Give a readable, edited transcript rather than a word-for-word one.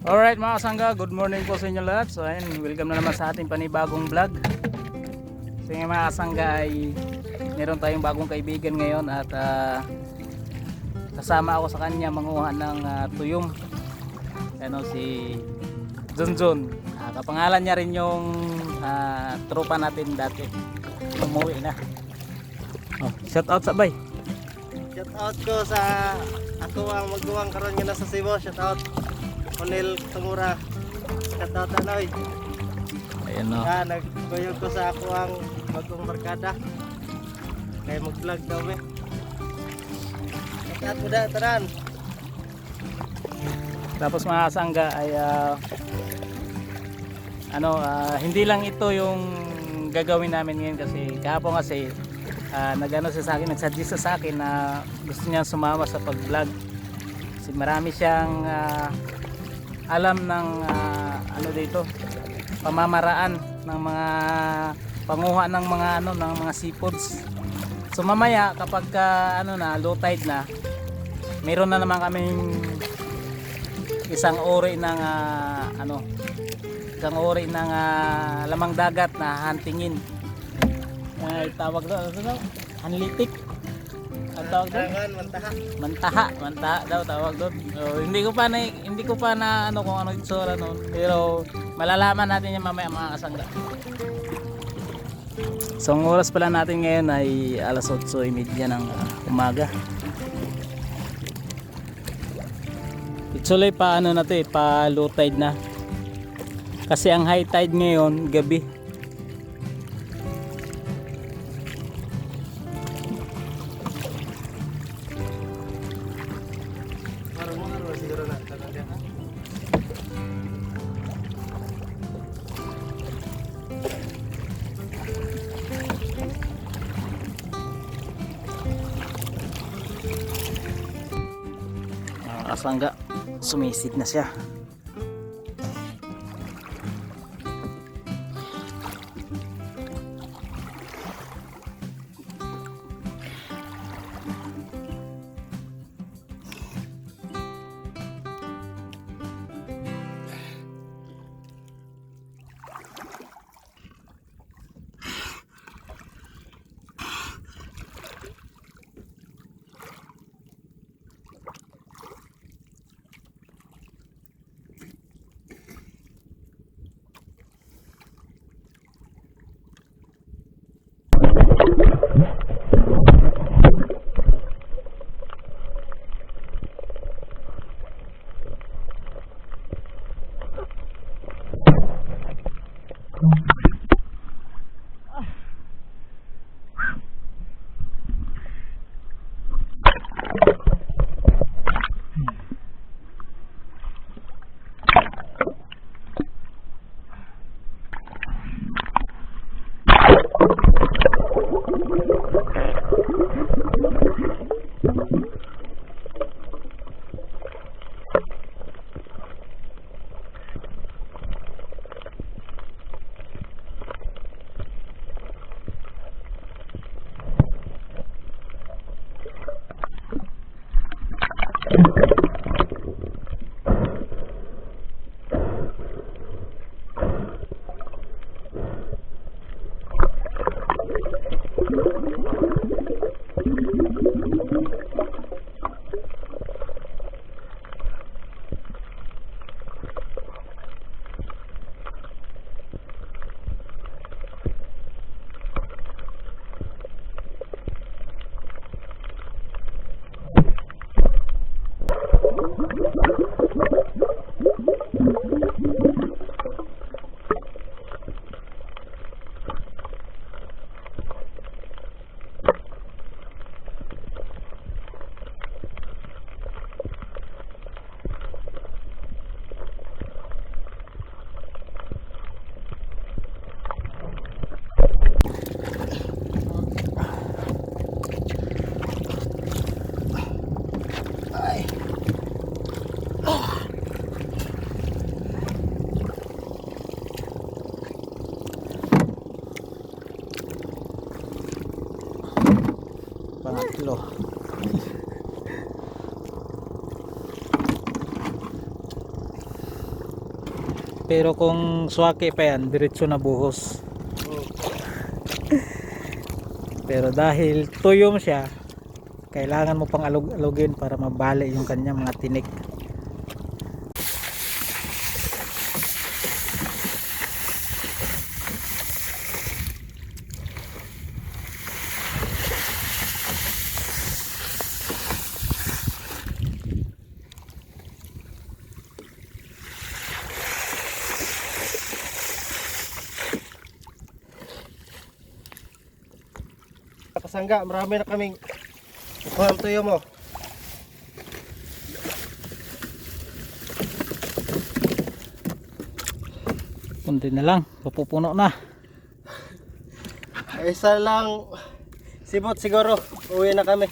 Alright mga kasangga, good morning po sa inyo lahat. So ayun, welcome na naman sa ating panibagong vlog. So yung mga kasangga ay meron tayong bagong kaibigan ngayon at kasama ako sa kanya manguha ng tuyom. Ano si Junjun. Kapangalan niya rin yung tropa natin dati. Umuwi na. Oh, shout out sabay. Shout out ko sa ako ang magguwang karon nga nasa Cebu. Shout out Onel Tungura. Shout out Anoy. Ayun no. Nagkuyog ko sa ako ang bagong barkada. Kaya mag-vlog daw me. Shout out mo da tanan. Tapos mga kasangga ay hindi lang ito yung gagawin namin ngayon kasi kahapon kasi nagsuggest sa akin na gusto niya sumama sa pag-vlog. Kasi marami siyang alam ng dito, pamamaraan ng mga panguha ng mga seafoods. So mamaya kapag low tide na, meron na naman kaming isang uri ng lamang dagat na huntingin. Tawag doon, hanlitik. Ang tawag doon? Mantaha daw tawag doon. Hindi ko pa na kung ano itsura noon. Pero malalaman natin yan mamaya mga kasangga. So ang oras pala natin ngayon ay alas 8:30 ng umaga. Ituloy pa pa low tide na. Kasi ang high tide ngayon gabi. Siguro na talaga. Kasangga, sumisid na siya. Pero kung swaki pa yan, diretso na buhos. Pero dahil tuyom siya, kailangan mo pang alugin para mabali yung kanya mga tinik. Kasangga, marami na kaming kuha tuyo mo. Kunti na lang, mapupuno na. Isa lang sibot siguro, uwi na kami.